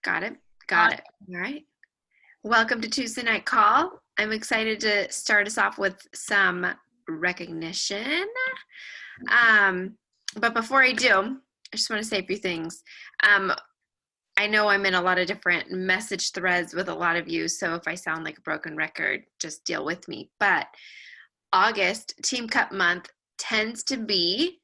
Got it. Uh, Got it. All right. Welcome to Tuesday Night Call. I'm excited to start us off with some recognition. Um, but before I do, I just want to say a few things. Um, I know I'm in a lot of different message threads with a lot of you, so if I sound like a broken record, just deal with me. But August, Team Cup month, tends to be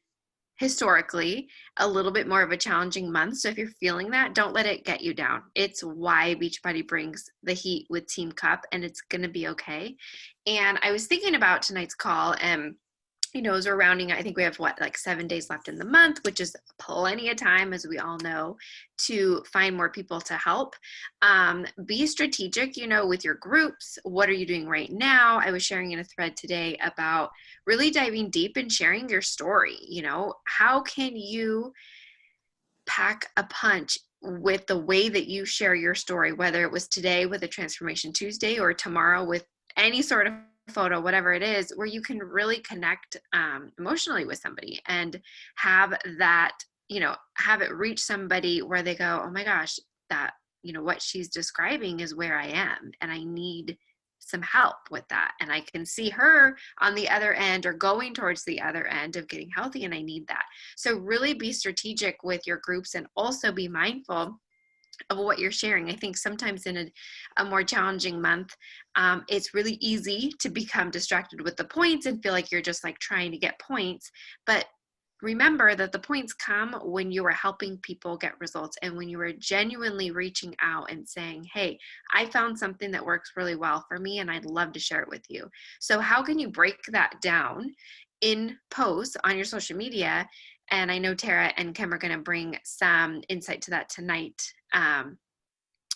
historically a little bit more of a challenging month. So if you're feeling that, don't let it get you down. It's why Beachbody brings the heat with Team Cup, and it's going to be okay. And I was thinking about tonight's call, and as we're rounding, I think we have like 7 days left in the month, which is plenty of time, as we all know, to find more people to help. Be strategic, with your groups. What are you doing right now? I was sharing in a thread today about really diving deep and sharing your story. How can you pack a punch with the way that you share your story, whether it was today with a Transformation Tuesday or tomorrow with any sort of photo, whatever it is, where you can really connect emotionally with somebody and have that, have it reach somebody where they go, oh my gosh, that, what she's describing is where I am and I need some help with that. And I can see her on the other end or going towards the other end of getting healthy, and I need that. So really be strategic with your groups and also be mindful of what you're sharing. I think sometimes in a more challenging month, it's really easy to become distracted with the points and feel like you're just like trying to get points. But remember that the points come when you are helping people get results and when you are genuinely reaching out and saying, hey, I found something that works really well for me and I'd love to share it with you. So how can you break that down in posts on your social media? And I know Tara and Kim are going to bring some insight to that tonight.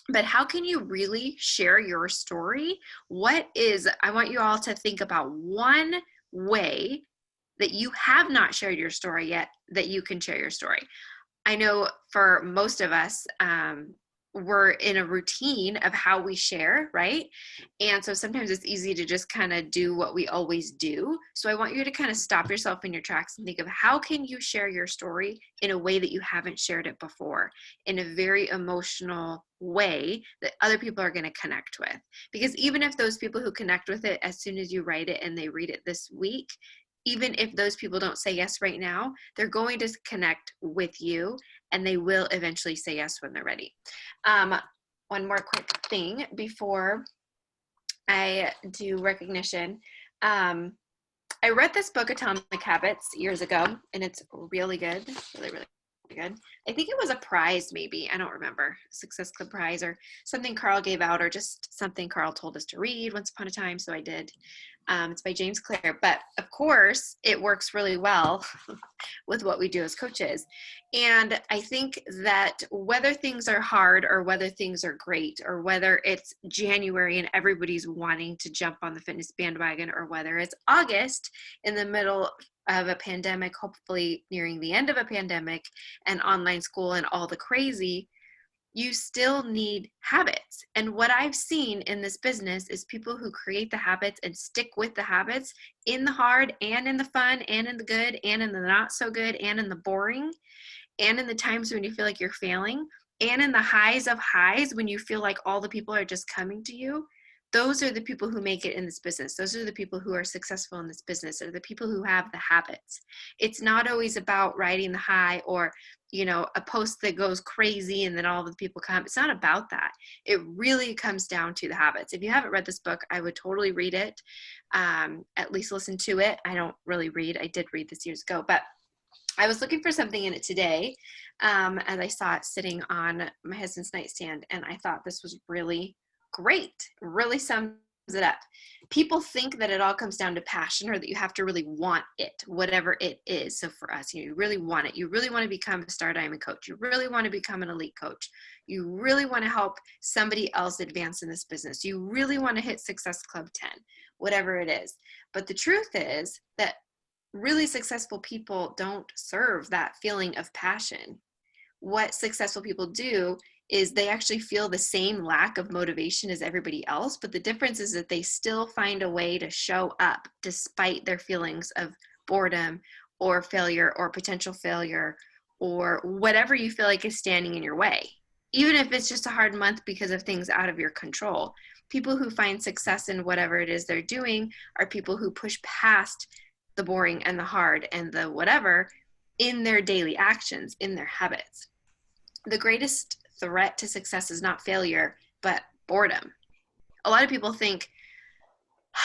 But how can you really share your story? I want you all to think about one way that you have not shared your story yet that you can share your story. I know for most of us, we're in a routine of how we share, right? And so sometimes it's easy to just kind of do what we always do. So I want you to kind of stop yourself in your tracks and think of how can you share your story in a way that you haven't shared it before, in a very emotional way that other people are going to connect with. Because even if those people who connect with it as soon as you write it and they read it this week, even if those people don't say yes right now, they're going to connect with you and they will eventually say yes when they're ready. One more quick thing before I do recognition. I read this book, Atomic Habits, years ago, and it's really good, really, really good. I think it was a prize, maybe. I don't remember. Success Club prize or something Carl gave out or just something Carl told us to read once upon a time, so I did. It's by James Clear, but of course it works really well with what we do as coaches. And I think that whether things are hard or whether things are great or whether it's January and everybody's wanting to jump on the fitness bandwagon or whether it's August in the middle of a pandemic, hopefully nearing the end of a pandemic and online school and all the crazy, you still need habits. And what I've seen in this business is people who create the habits and stick with the habits in the hard and in the fun and in the good and in the not so good and in the boring and in the times when you feel like you're failing and in the highs of highs when you feel like all the people are just coming to you. Those are the people who make it in this business. Those are the people who are successful in this business, are the people who have the habits. It's not always about riding the high or a post that goes crazy and then all the people come. It's not about that. It really comes down to the habits. If you haven't read this book, I would totally read it. At least listen to it. I don't really read. I did read this years ago, but I was looking for something in it today, and I saw it sitting on my husband's nightstand, and I thought this was really great. Really sums it up. People think that it all comes down to passion or that you have to really want it, whatever it is. So for us, you really want it. You really want to become a Star Diamond coach. You really want to become an elite coach. You really want to help somebody else advance in this business. You really want to hit Success Club 10, whatever it is. But the truth is that really successful people don't serve that feeling of passion. What successful people do is they actually feel the same lack of motivation as everybody else, but the difference is that they still find a way to show up despite their feelings of boredom or failure or potential failure or whatever you feel like is standing in your way. even if it's just a hard month because of things out of your control. People who find success in whatever it is they're doing are people who push past the boring and the hard and the whatever in their daily actions, in their habits. The greatest threat to success is not failure, but boredom. A lot of people think,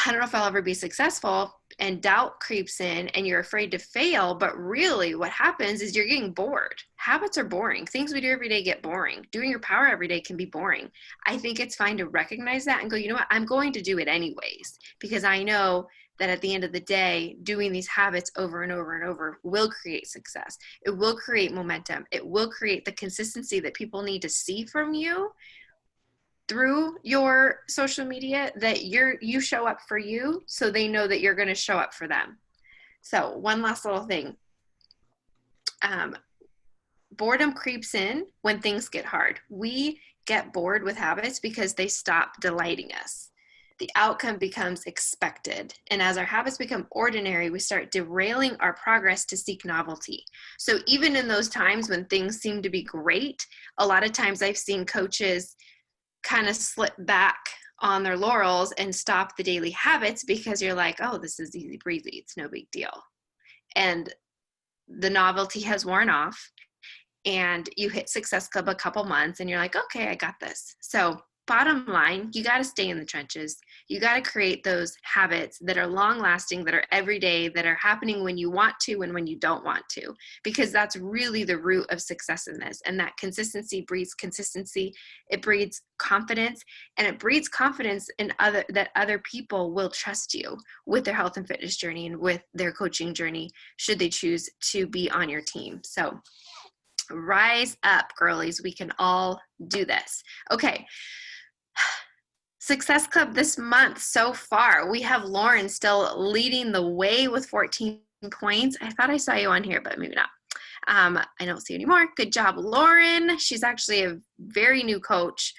I don't know if I'll ever be successful, and doubt creeps in and you're afraid to fail. But really what happens is you're getting bored. Habits are boring. Things we do every day get boring. Doing your power every day can be boring. I think it's fine to recognize that and go, you know what, I'm going to do it anyways, because I know that at the end of the day, doing these habits over and over and over will create success. It will create momentum. It will create the consistency that people need to see from you through your social media, that you show up for you, so they know that you're going to show up for them. So one last little thing. Boredom creeps in when things get hard. We get bored with habits because they stop delighting us. The outcome becomes expected. And as our habits become ordinary, we start derailing our progress to seek novelty. So even in those times when things seem to be great, a lot of times I've seen coaches kind of slip back on their laurels and stop the daily habits because you're like, oh, this is easy breezy. It's no big deal. And the novelty has worn off, and you hit Success Club a couple months and you're like, okay, I got this. So bottom line, you got to stay in the trenches. You got to create those habits that are long lasting, that are everyday, that are happening when you want to and when you don't want to, because that's really the root of success in this. And that consistency breeds consistency. It breeds confidence, and it breeds confidence in that other people will trust you with their health and fitness journey and with their coaching journey, should they choose to be on your team. So rise up, girlies. We can all do this. Okay. Success Club this month so far, we have Lauren still leading the way with 14 points. I thought I saw you on here, but maybe not. I don't see you anymore. Good job, Lauren. She's actually a very new coach,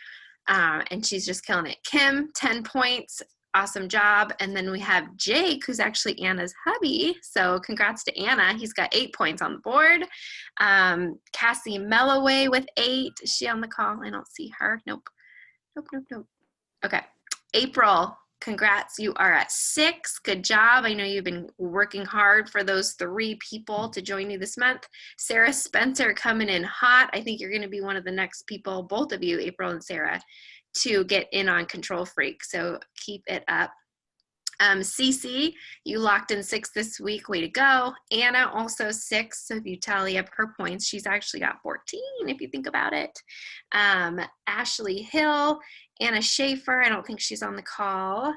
and she's just killing it. Kim, 10 points. Awesome job. And then we have Jake, who's actually Anna's hubby. So congrats to Anna. He's got 8 points on the board. Cassie Melloway with 8. Is she on the call? I don't see her. Nope. Okay. April, congrats. You are at 6. Good job. I know you've been working hard for those 3 people to join you this month. Sarah Spencer coming in hot. I think you're going to be one of the next people, both of you, April and Sarah, to get in on Control Freak. So keep it up. Cece, you locked in 6 this week. Way to go. Anna also 6. So if you tally up her points, she's actually got 14 if you think about it. Ashley Hill, Anna Schaefer, I don't think she's on the call.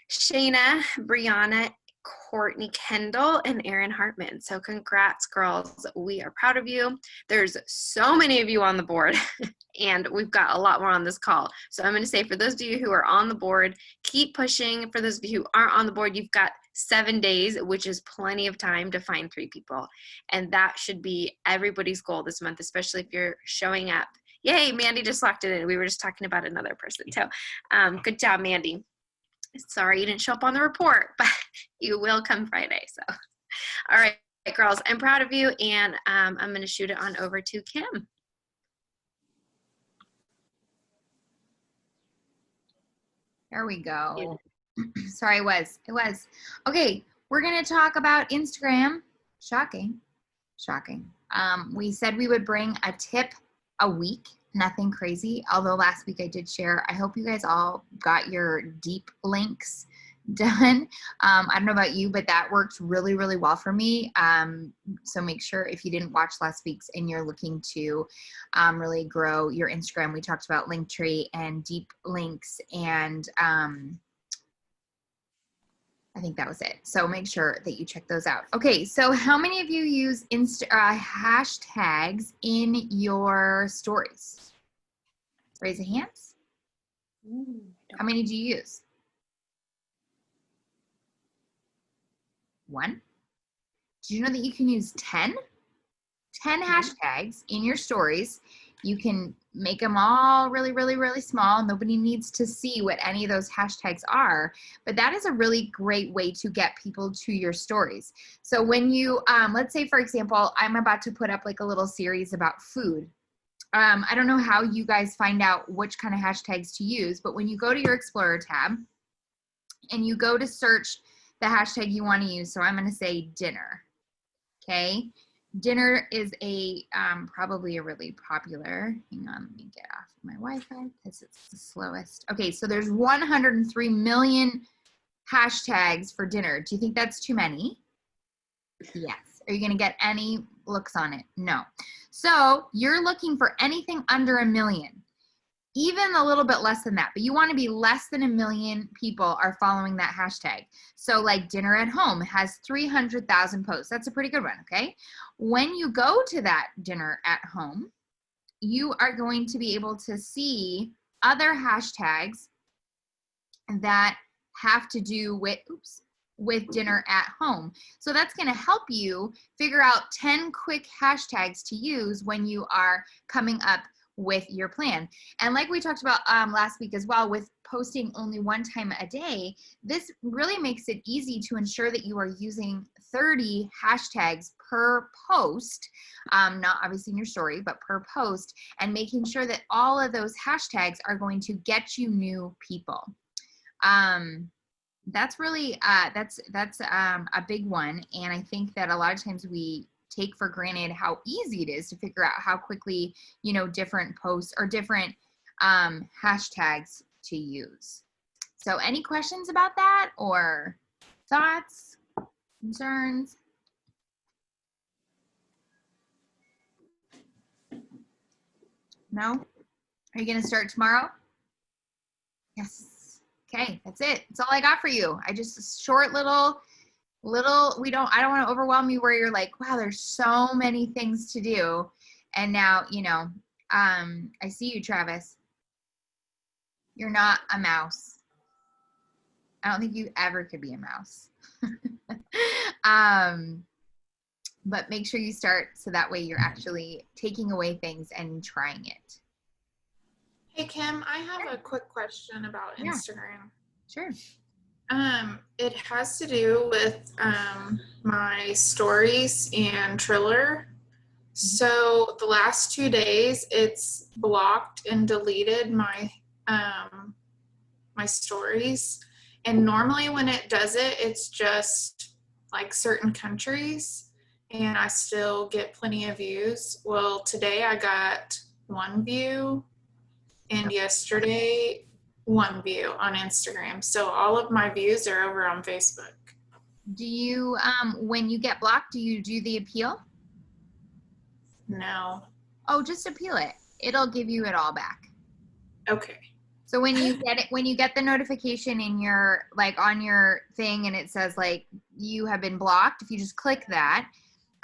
Shayna, Brianna, Courtney Kendall, and Erin Hartman. So congrats, girls. We are proud of you. There's so many of you on the board, and we've got a lot more on this call. So I'm going to say, for those of you who are on the board, keep pushing. For those of you who aren't on the board, you've got 7 days, which is plenty of time to find 3 people. And that should be everybody's goal this month, especially if you're showing up. Yay, Mandy just locked it in. We were just talking about another person too. Good job, Mandy. Sorry you didn't show up on the report, but you will come Friday. So, all right, girls, I'm proud of you, and I'm going to shoot it on over to Kim. There we go. Sorry, it was. Okay, we're going to talk about Instagram. Shocking. We said we would bring a tip a week. Nothing crazy, although last week I did share. I hope you guys all got your deep links done. I don't know about you, but that worked really, really well for me. So make sure, if you didn't watch last week's and you're looking to really grow your Instagram, we talked about Linktree and deep links, and I think that was it. So make sure that you check those out. Okay, so how many of you use hashtags in your stories? Raise your hands. How many do you use? 1. Did you know that you can use 10? 10 hashtags in your stories. You can make them all really, really, really small. Nobody needs to see what any of those hashtags are, but that is a really great way to get people to your stories. So when you, let's say, for example, I'm about to put up like a little series about food. I don't know how you guys find out which kind of hashtags to use, but when you go to your Explorer tab and you go to search the hashtag you want to use, so I'm going to say dinner. Okay. Dinner is a probably a really popular, hang on, let me get off my Wi-Fi because it's the slowest. Okay, so there's 103 million hashtags for dinner. Do you think that's too many? Yes. Are you going to get any looks on it? No. So you're looking for anything under 1 million, even a little bit less than that, but you want to be less than 1 million people are following that hashtag. So like dinner at home has 300,000 posts. That's a pretty good one, okay? When you go to that dinner at home, you are going to be able to see other hashtags that have to do with dinner at home. So that's going to help you figure out 10 quick hashtags to use when you are coming up with your plan. And like we talked about last week as well, with posting only one time a day, this really makes it easy to ensure that you are using 30 hashtags per post, not obviously in your story, but per post, and making sure that all of those hashtags are going to get you new people. That's really that's a big one, and I think that a lot of times we take for granted how easy it is to figure out how quickly, you know, different posts or different hashtags to use. So any questions about that or thoughts, concerns? No? Are you going to start tomorrow? Yes. Okay, that's it. That's all I got for you. I just a short little I don't want to overwhelm you where you're like, wow, there's so many things to do. And now, you know, I see you, Travis. You're not a mouse. I don't think you ever could be a mouse. But make sure you start so that way you're actually taking away things and trying it. Hey Kim, I have a quick question about Instagram. Sure. It has to do with my stories and Triller. So the last 2 days, it's blocked and deleted my my stories. And normally when it does it, it's just like certain countries, and I still get plenty of views. Well, today I got 1 view, and yesterday 1 view on Instagram. So all of my views are over on Facebook. Do you, when you get blocked, do you do the appeal? No. Oh, just appeal it. It'll give you it all back. Okay. So when you get it, when you get the notification in your, like on your thing and it says like you have been blocked, if you just click that,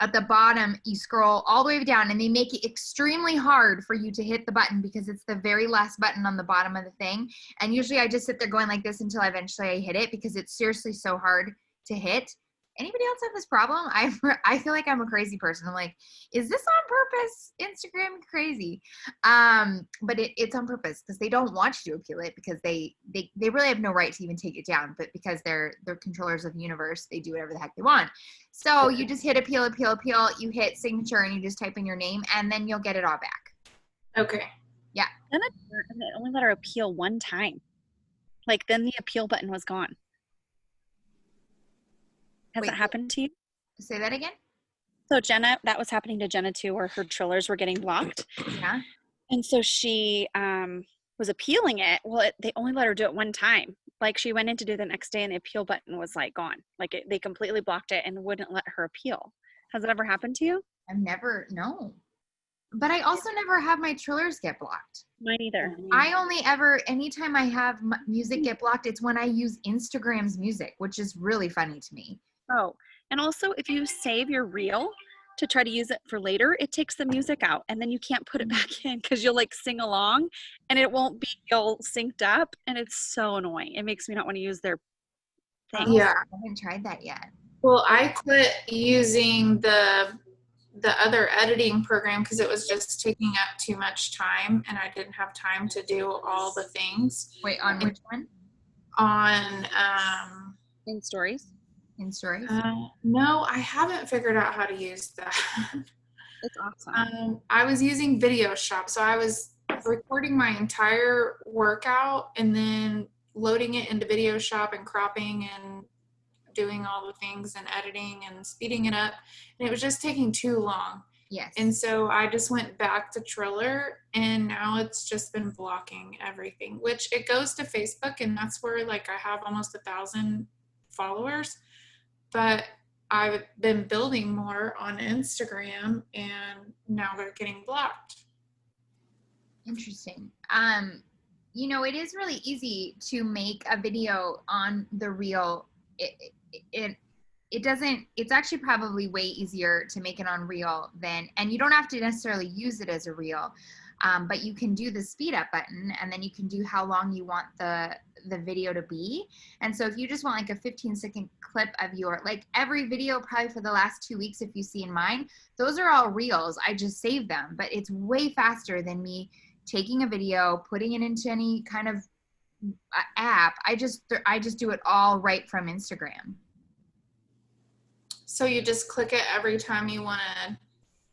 at the bottom, you scroll all the way down and they make it extremely hard for you to hit the button because it's the very last button on the bottom of the thing. And usually I just sit there going like this until eventually I hit it because it's seriously so hard to hit. Anybody else have this problem? I feel like I'm a crazy person. I'm like, is this on purpose? Instagram crazy. But it's on purpose because they don't want you to appeal it because they really have no right to even take it down. But because they're controllers of the universe, they do whatever the heck they want. So you just hit appeal, you hit signature and you just type in your name and then you'll get it all back. Okay. Yeah. Then it only let her appeal one time. Like then the appeal button was gone. Has that happened to you? Say that again? So Jenna, that was happening to Jenna too, where her Trillers were getting blocked. Yeah. And so she was appealing it. Well, they only let her do it one time. Like she went in to do the next day and the appeal button was like gone. Like they completely blocked it and wouldn't let her appeal. Has it ever happened to you? No. But I also never have my Trillers get blocked. Mine either. I only ever, anytime I have music get blocked, it's when I use Instagram's music, which is really funny to me. Oh, and also if you save your reel to try to use it for later, it takes the music out and then you can't put it back in because you'll like sing along and it won't be all synced up and it's so annoying. It makes me not want to use their thing. Yeah. I haven't tried that yet. Well, I quit using the other editing program because it was just taking up too much time and I didn't have time to do all the things. Wait, on which one? On In stories. In stories? No, I haven't figured out how to use that. It's awesome. I was using Video Shop, so I was recording my entire workout and then loading it into Video Shop and cropping and doing all the things and editing and speeding it up, and it was just taking too long. Yes. And so I just went back to Triller, and now it's just been blocking everything, which it goes to Facebook, and that's where like I have almost 1,000 followers, but I've been building more on Instagram, and now they're getting blocked. Interesting. You know, it is really easy to make a video on the reel. It doesn't, it's actually probably way easier to make it on reel than, and you don't have to necessarily use it as a reel, but you can do the speed up button, and then you can do how long you want the video to be. And so if you just want like a 15-second clip of your, like every video probably for the last 2 weeks, if you see in mine, those are all reels. I just save them, but it's way faster than me taking a video, putting it into any kind of app. I just do it all right from Instagram. So you just click it every time you want to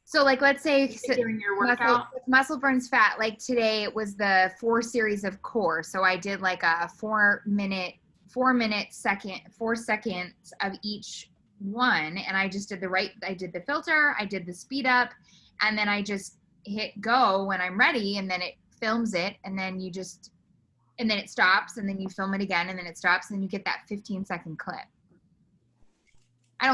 So like, let's say during your workout. muscle burns fat. Like today it was the 4 series of core. So I did like a 4 seconds of each one. And I just did I did the filter, I did the speed up, and then I just hit go when I'm ready, and then it films it, and then and then it stops, and then you film it again, and then it stops, and then you get that 15-second clip. I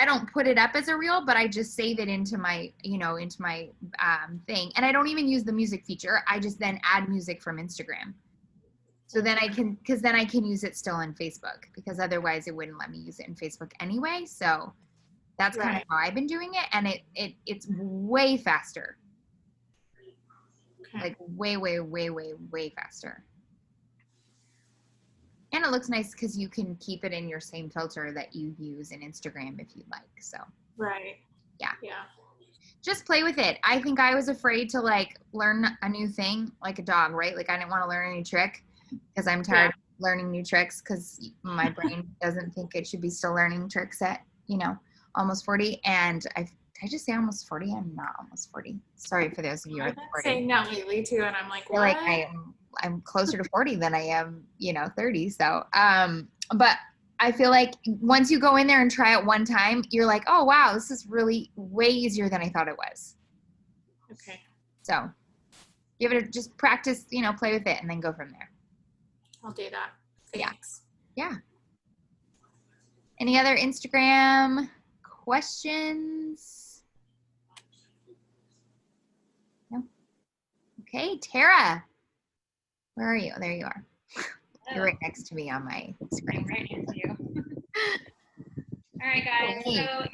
don't put it up as a reel, but I just save it into my, thing. And I don't even use the music feature. I just then add music from Instagram. So then I can use it still on Facebook, because otherwise it wouldn't let me use it in Facebook anyway. So that's kind of how I've been doing it. And it's way faster. Okay. Like way faster. And it looks nice because you can keep it in your same filter that you use in Instagram if you'd like. So Right. Yeah. Just play with it. I think I was afraid to like learn a new thing like a dog, right? Like I didn't want to learn a new trick because I'm tired of learning new tricks, because my brain doesn't think it should be still learning tricks at, almost 40. And did I just say almost 40? I'm not almost 40. Sorry for those of you who are I've been 40. saying that lately too, and I'm like, I feel what? like I'm closer to 40 than I am, 30. So, but I feel like once you go in there and try it one time, you're like, oh, wow, this is really way easier than I thought it was. Okay. So just practice, play with it, and then go from there. I'll do that. Yeah. Thanks. Yeah. Any other Instagram questions? No? Okay, Tara. Where are you? There you are. You're right next to me on my screen. Right next to you. All right, guys. So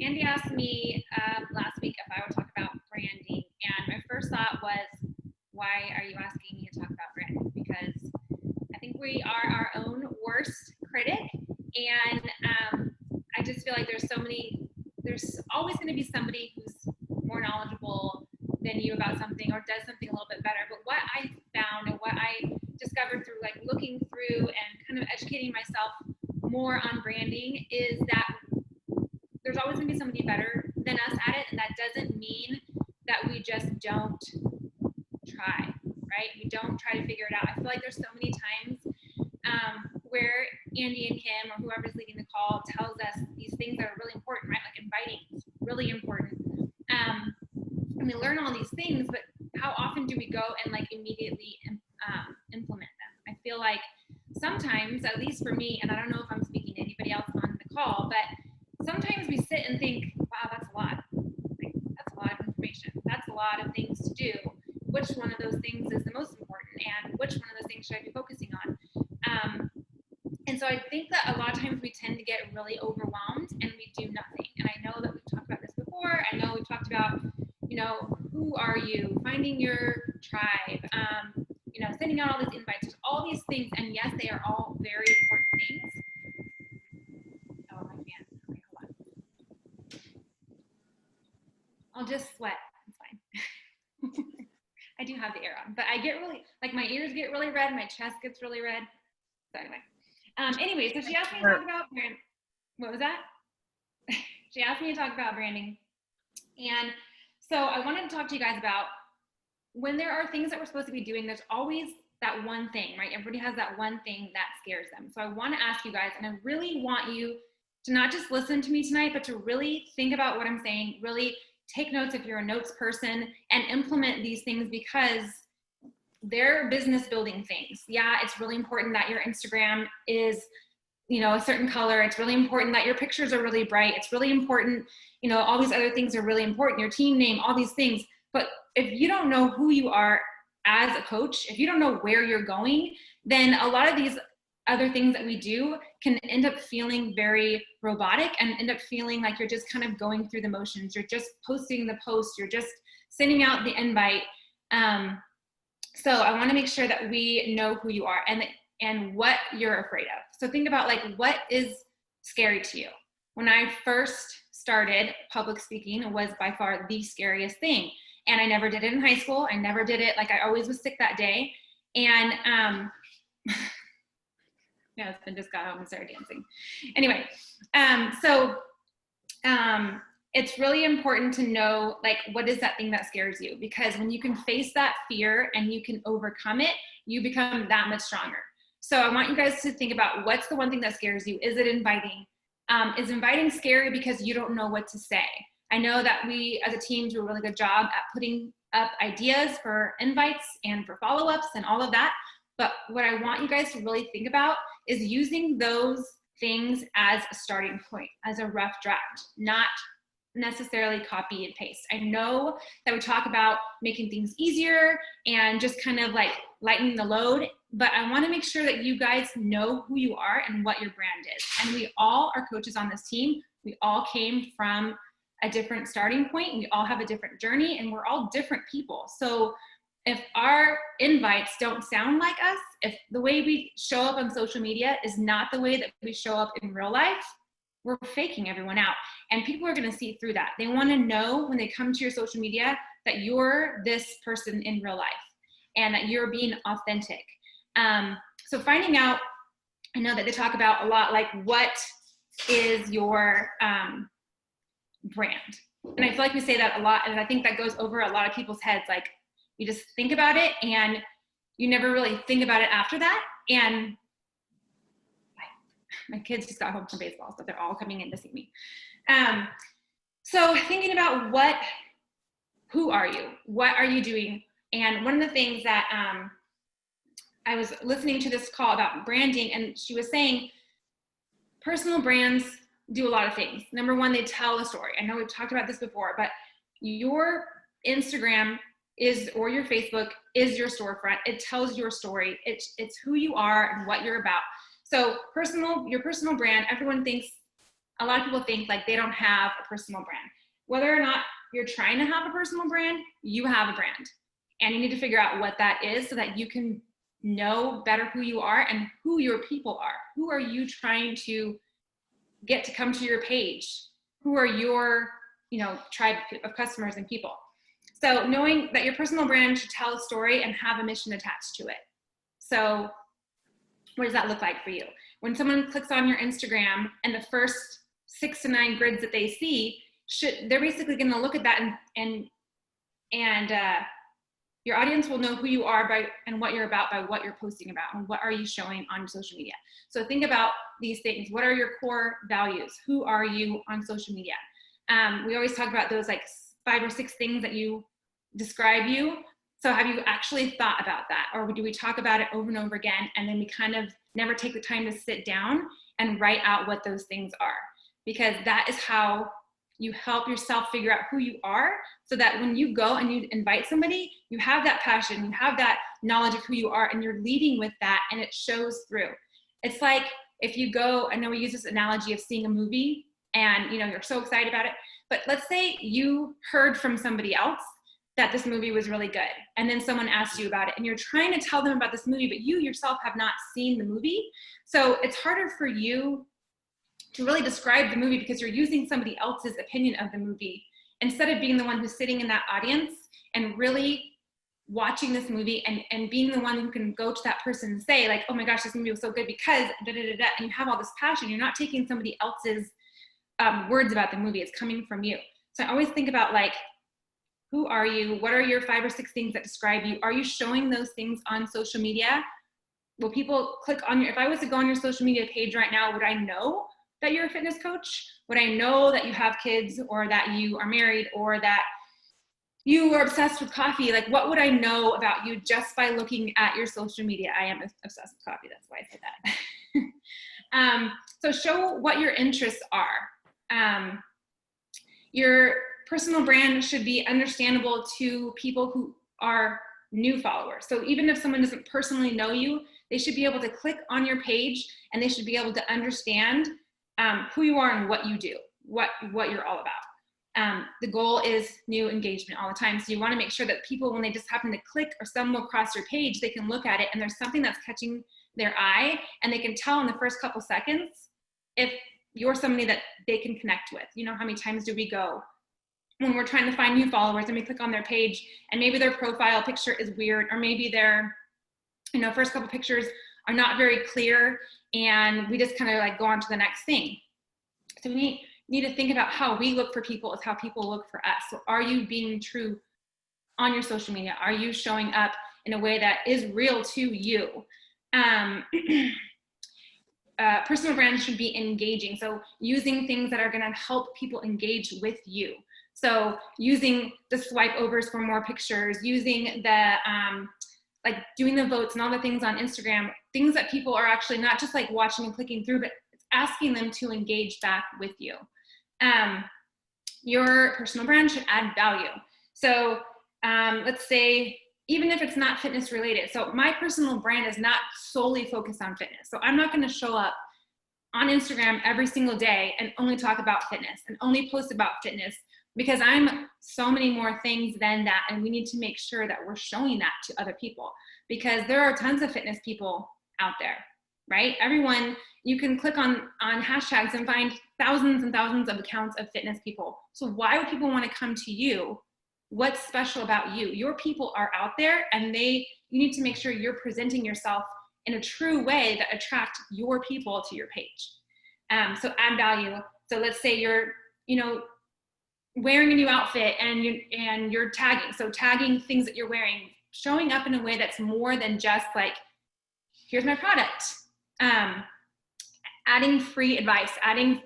Andy asked me last week if I would talk about branding, and my first thought was, why are you asking me to talk about branding? Because I think we are our own worst critic, and I just feel like there's always going to be somebody who's more knowledgeable than you about something, or does something a little bit better. But what I found and what I discovered through like looking through and kind of educating myself more on branding is that there's always going to be somebody better than us at it, and that doesn't mean that we just don't try, right? We don't try to figure it out. I feel like there's so many times where Andy and Kim or whoever's leading the call tells us these things that are really important, right? Like inviting is really important. And we learn all these things, but how often do we go and like immediately implement them? I feel like sometimes, at least for me, and I don't know if I'm speaking to anybody else on the call, but sometimes we sit and think, wow, that's a lot. Like, that's a lot of information. That's a lot of things to do. Which one of those things is the most important, and which one of those things should I be focusing on? And so I think that a lot of times we tend to get really overwhelmed and we do nothing. And I know that we've talked about this before. I know we've talked about, who are you, finding your tribe, sending out all these invites, all these things. And yes, they are all very important things. Oh, my fan. Okay, hold on. I'll just sweat. It's fine. I do have the air on, but I get really, like my ears get really red, my chest gets really red. So anyway, so she asked me to talk about brand. What was that? She asked me to talk about branding, And so I wanted to talk to you guys about when there are things that we're supposed to be doing, there's always that one thing, right? Everybody has that one thing that scares them. So I want to ask you guys, and I really want you to not just listen to me tonight, but to really think about what I'm saying, really take notes if you're a notes person, and implement these things, because they're business building things. Yeah, it's really important that your Instagram is, a certain color. It's really important that your pictures are really bright. It's really important, all these other things are really important, your team name, all these things. But if you don't know who you are as a coach, if you don't know where you're going, then a lot of these other things that we do can end up feeling very robotic and end up feeling like you're just kind of going through the motions. You're just posting the post. You're just sending out the invite. So I want to make sure that we know who you are and what you're afraid of. So think about, like, what is scary to you? When I first started, public speaking was by far the scariest thing. And I never did it in high school. I never did it. Like, I always was sick that day. And my husband just got home and started dancing. Anyway, it's really important to know, like, what is that thing that scares you? Because when you can face that fear and you can overcome it, you become that much stronger. So I want you guys to think about, what's the one thing that scares you? Is it inviting? Is inviting scary because you don't know what to say? I know that we as a team do a really good job at putting up ideas for invites and for follow-ups and all of that. But what I want you guys to really think about is using those things as a starting point, as a rough draft, not necessarily copy and paste. I know that we talk about making things easier and just kind of like lightening the load, but I want to make sure that you guys know who you are and what your brand is. And we all are coaches on this team. We all came from a different starting point. We all have a different journey, and we're all different people. So if our invites don't sound like us, if the way we show up on social media is not the way that we show up in real life, we're faking everyone out. And people are going to see through that. They want to know when they come to your social media that you're this person in real life and that you're being authentic. So finding out, I know that they talk about a lot, like, what is your brand? And I feel like we say that a lot, and I think that goes over a lot of people's heads. Like, you just think about it and you never really think about it after that. And my kids just got home from baseball, so they're all coming in to see me. So thinking about who are you? What are you doing? And one of the things that I was listening to this call about branding, and she was saying personal brands do a lot of things. Number one, they tell a story. I know we've talked about this before, but your Instagram or your Facebook is your storefront. It tells your story. It's who you are and what you're about. So your personal brand, a lot of people think like they don't have a personal brand. Whether or not you're trying to have a personal brand, you have a brand. And you need to figure out what that is so that you can know better who you are and who your people are. Who are you trying to get to come to your page? Who are your, tribe of customers and people? So knowing that your personal brand should tell a story and have a mission attached to it. So what does that look like for you? When someone clicks on your Instagram and the first 6 to 9 grids that they see, they're basically going to look at that and your audience will know who you are and what you're about by what you're posting about and what are you showing on social media. So think about these things. What are your core values? Who are you on social media? We always talk about those like 5 or 6 things that you describe you. So have you actually thought about that? Or do we talk about it over and over again and then we kind of never take the time to sit down and write out what those things are? Because that is how you help yourself figure out who you are, so that when you go and you invite somebody, you have that passion, you have that knowledge of who you are, and you're leading with that, and it shows through. It's like if you go, I know we use this analogy of seeing a movie and you're so excited about it, but let's say you heard from somebody else that this movie was really good, and then someone asked you about it, and you're trying to tell them about this movie, but you yourself have not seen the movie. So it's harder for you to really describe the movie because you're using somebody else's opinion of the movie instead of being the one who's sitting in that audience and really watching this movie and being the one who can go to that person and say like, oh my gosh, this movie was so good because da, da, da, da, and you have all this passion. You're not taking somebody else's words about the movie. It's coming from you. So I always think about like, who are you? What are your 5 or 6 things that describe you? Are you showing those things on social media? Will people click on your, if I was to go on your social media page right now, would I know that you're a fitness coach? Would I know that you have kids, or that you are married, or that you are obsessed with coffee? Like, what would I know about you just by looking at your social media? I am obsessed with coffee, that's why I said that. So show what your interests are. Your personal brand should be understandable to people who are new followers. So even if someone doesn't personally know you, they should be able to click on your page and they should be able to understand who you are and what you do, what you're all about. The goal is new engagement all the time. So you want to make sure that people, when they just happen to click or stumble across your page, they can look at it and there's something that's catching their eye, and they can tell in the first couple seconds if you're somebody that they can connect with. You know, how many times do we go when we're trying to find new followers and we click on their page and maybe their profile picture is weird, or maybe their, first couple pictures are not very clear, and we just kind of like go on to the next thing. So we need to think about how we look for people is how people look for us. So are you being true on your social media? Are you showing up in a way that is real to you? Personal brands should be engaging. So using things that are going to help people engage with you. So using the swipe overs for more pictures, using the, like doing the votes and all the things on Instagram, things that people are actually not just like watching and clicking through, but asking them to engage back with you. Your personal brand should add value. So let's say, even if it's not fitness related. So my personal brand is not solely focused on fitness. So I'm not going to show up on Instagram every single day and only talk about fitness and only post about fitness, because I'm so many more things than that. And we need to make sure that we're showing that to other people, because there are tons of fitness people out there, right? Everyone, you can click on hashtags and find thousands and thousands of accounts of fitness people. So why would people want to come to you? What's special about you? Your people are out there, and you need to make sure you're presenting yourself in a true way that attract your people to your page. So add value. So let's say you're, wearing a new outfit and you're tagging. So tagging things that you're wearing, showing up in a way that's more than just like, here's my product. Adding free advice,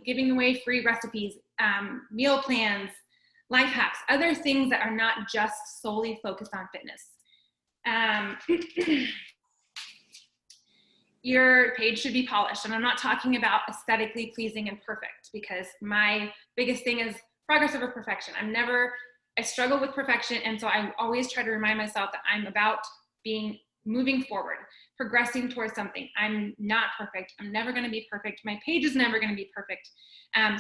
giving away free recipes, meal plans, life hacks, other things that are not just solely focused on fitness. Your page should be polished. And I'm not talking about aesthetically pleasing and perfect, because my biggest thing is progress over perfection. I struggle with perfection. And so I always try to remind myself that I'm about moving forward, progressing towards something. I'm not perfect. I'm never going to be perfect. My page is never going to be perfect.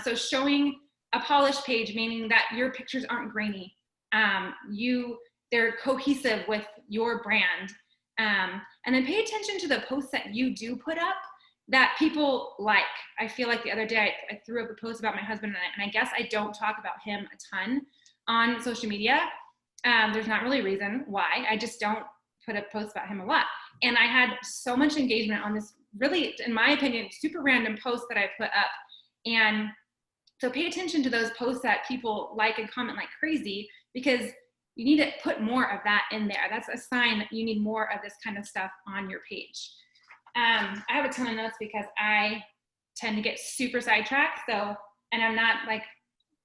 So showing a polished page, meaning that your pictures aren't grainy. They're cohesive with your brand. And then pay attention to the posts that you do put up that people like. I feel like the other day I threw up a post about my husband, and I guess I don't talk about him a ton on social media. There's not really a reason why. I just don't put up posts about him a lot. And I had so much engagement on this really, in my opinion, super random post that I put up. And so pay attention to those posts that people like and comment like crazy, because you need to put more of that in there. That's a sign that you need more of this kind of stuff on your page. I have a ton of notes because I tend to get super sidetracked. So, and I'm not like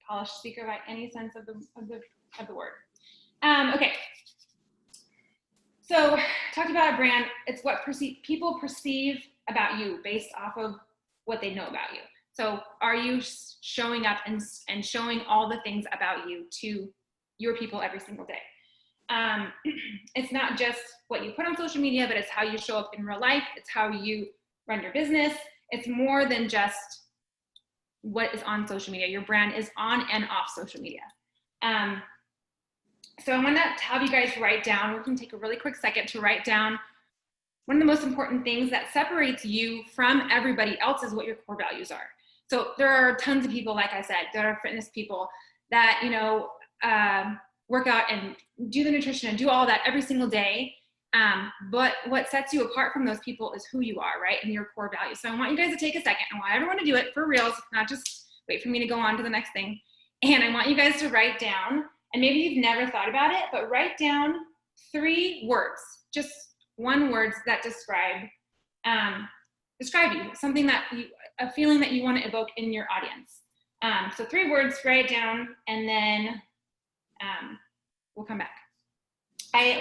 polished speaker by any sense of the word. Okay. So talked about a brand. It's what people perceive about you based off of what they know about you. So are you showing up and showing all the things about you to your people every single day? It's not just what you put on social media, but it's how you show up in real life. It's how you run your business. It's more than just what is on social media. Your brand is on and off social media. So I want to have you guys write down, we're going to take a really quick second to write down one of the most important things that separates you from everybody else is what your core values are. So there are tons of people, like I said, that are fitness people that, work out and do the nutrition and do all that every single day. But what sets you apart from those people is who you are, right? And your core values. So I want you guys to take a second. I want everyone to do it for reals, not just wait for me to go on to the next thing. And I want you guys to write down, and maybe you've never thought about it, but write down 3 words, just one words that describe you, something that a feeling that you want to evoke in your audience. So 3 words, write it down, and then we'll come back. I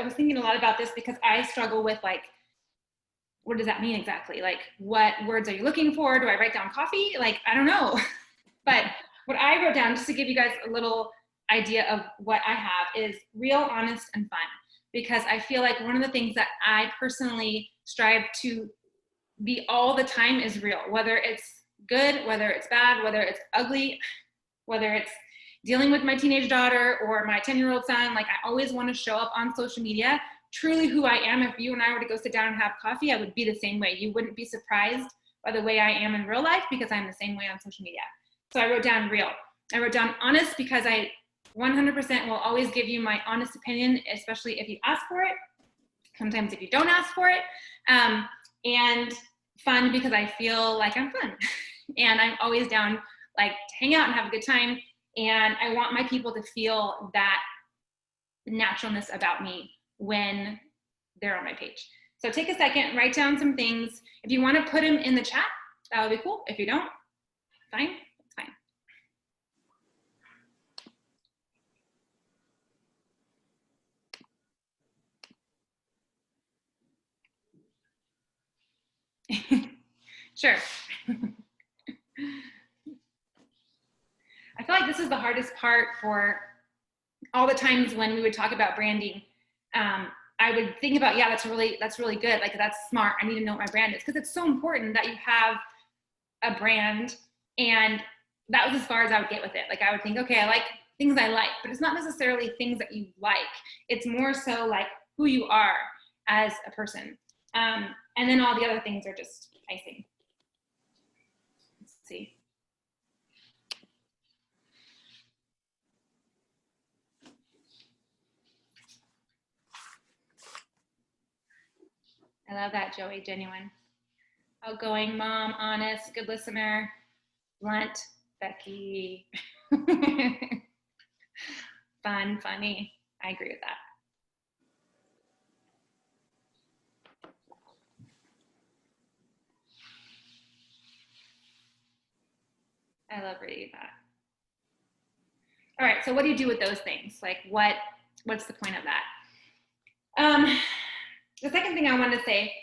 was thinking a lot about this because I struggle with like, what does that mean exactly? Like, what words are you looking for? Do I write down coffee? Like, I don't know. But what I wrote down, just to give you guys a little idea of what I have, is real, honest, and fun. Because I feel like one of the things that I personally strive to be all the time is real, whether it's good, whether it's bad, whether it's ugly, whether it's dealing with my teenage daughter or my 10-year-old son. Like, I always want to show up on social media truly who I am. If you and I were to go sit down and have coffee, I would be the same way. You wouldn't be surprised by the way I am in real life because I'm the same way on social media. So I wrote down real. I wrote down honest because I 100% will always give you my honest opinion, especially if you ask for it. Sometimes if you don't ask for it. And fun because I feel like I'm fun. And I'm always down like to hang out and have a good time. And I want my people to feel that naturalness about me when they're on my page. So take a second, write down some things. If you want to put them in the chat, that would be cool. If you don't, fine, it's fine. Sure. I feel like this is the hardest part for all the times when we would talk about branding. I would think about, yeah, that's really good. Like, that's smart. I need to know what my brand is, because it's so important that you have a brand. And that was as far as I would get with it. Like, I would think, okay, I like things I like, but it's not necessarily things that you like. It's more so like who you are as a person. And then all the other things are just icing. Let's see. I love that, Joey. Genuine. Outgoing, mom, honest, good listener, blunt, Becky. Fun, funny. I agree with that. I love reading that. All right, so what do you do with those things? Like, what's the point of that? The second thing I wanted to say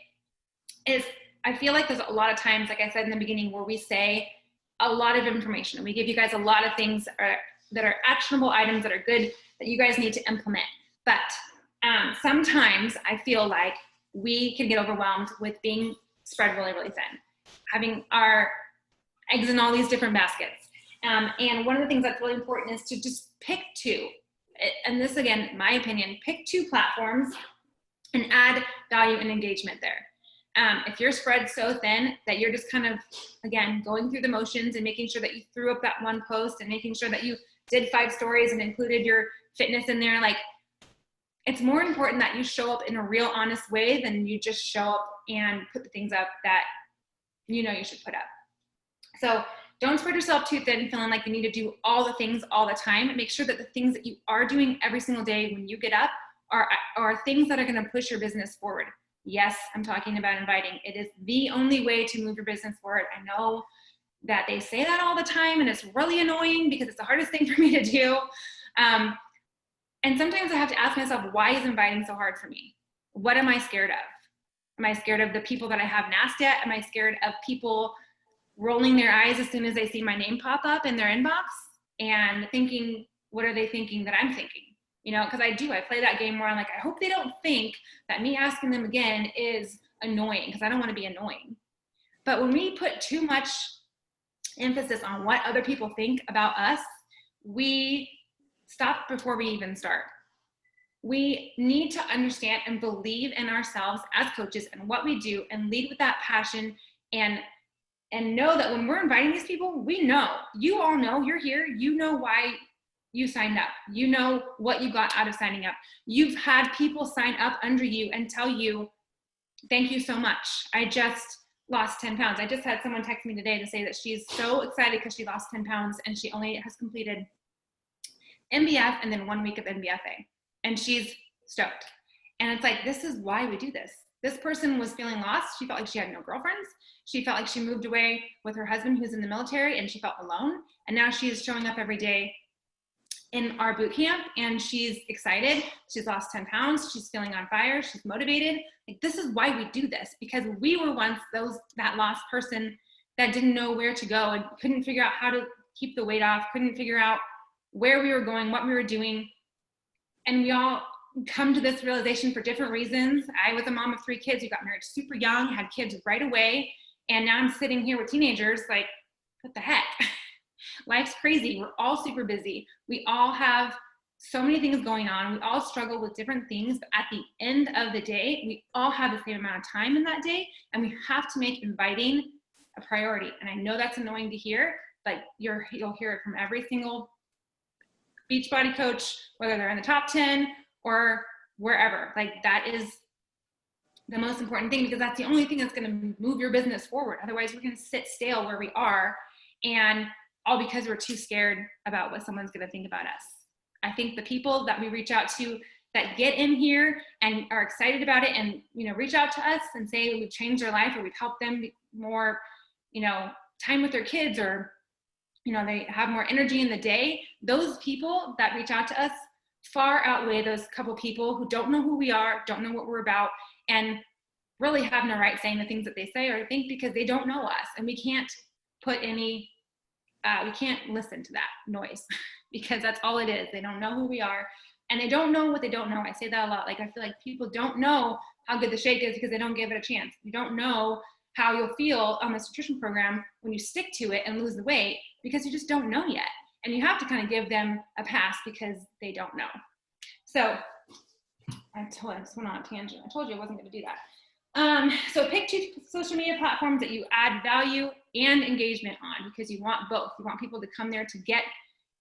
is I feel like there's a lot of times, like I said in the beginning, where we say a lot of information. We give you guys a lot of things that are actionable items that are good that you guys need to implement. But sometimes I feel like we can get overwhelmed with being spread really, really thin, having our eggs in all these different baskets. And one of the things that's really important is to just pick 2. And this, again, my opinion, pick 2 platforms and add value and engagement there. If you're spread so thin that you're just kind of, again, going through the motions and making sure that you threw up that one post and making sure that you did 5 stories and included your fitness in there, like, it's more important that you show up in a real honest way than you just show up and put the things up that you know you should put up. So don't spread yourself too thin, feeling like you need to do all the things all the time. Make sure that the things that you are doing every single day when you get up are things that are going to push your business forward. Yes, I'm talking about inviting. It is the only way to move your business forward. I know that they say that all the time, and it's really annoying because it's the hardest thing for me to do. And sometimes I have to ask myself, why is inviting so hard for me? What am I scared of? Am I scared of the people that I haven't asked yet? Am I scared of people rolling their eyes as soon as they see my name pop up in their inbox and thinking, what are they thinking that I'm thinking? You know, because I play that game where I'm like, I hope they don't think that me asking them again is annoying, because I don't want to be annoying. But when we put too much emphasis on what other people think about us, we stop before we even start. We need to understand and believe in ourselves as coaches and what we do, and lead with that passion, and know that when we're inviting these people, we know, you all know, you're here, you know why you signed up. You know what you got out of signing up. You've had people sign up under you and tell you, thank you so much. I just lost 10 pounds. I just had someone text me today to say that she's so excited because she lost 10 pounds and she only has completed MBF and then 1 week of NBFA. And she's stoked. And it's like, this is why we do this. This person was feeling lost. She felt like she had no girlfriends. She felt like she moved away with her husband who's in the military and she felt alone. And now she is showing up every day in our boot camp and she's excited. She's lost 10 pounds. She's feeling on fire. She's motivated. Like, this is why we do this, because we were once that lost person that didn't know where to go and couldn't figure out how to keep the weight off, couldn't figure out where we were going, what we were doing. And we all come to this realization for different reasons. I was a mom of 3 kids who got married super young, had kids right away. And now I'm sitting here with teenagers like, what the heck? Life's crazy. We're all super busy. We all have so many things going on. We all struggle with different things. But at the end of the day, we all have the same amount of time in that day. And we have to make inviting a priority. And I know that's annoying to hear, but you'll hear it from every single Beachbody coach, whether they're in the top 10 or wherever. Like, that is the most important thing, because that's the only thing that's going to move your business forward. Otherwise, we're going to sit stale where we are, and all because we're too scared about what someone's going to think about us. I think the people that we reach out to that get in here and are excited about it and, reach out to us and say we've changed their life or we've helped them more, time with their kids, or, they have more energy in the day. Those people that reach out to us far outweigh those couple people who don't know who we are, don't know what we're about, and really have no right saying the things that they say or think, because they don't know us. And we can't we can't listen to that noise because that's all it is. They don't know who we are, and they don't know what they don't know. I say that a lot. Like, I feel like people don't know how good the shake is because they don't give it a chance. You don't know how you'll feel on this nutrition program when you stick to it and lose the weight, because you just don't know yet. And you have to kind of give them a pass because they don't know. So I just went on a tangent. I told you I wasn't going to do that. So pick 2 social media platforms that you add value and engagement on, because you want both. You want people to come there to get,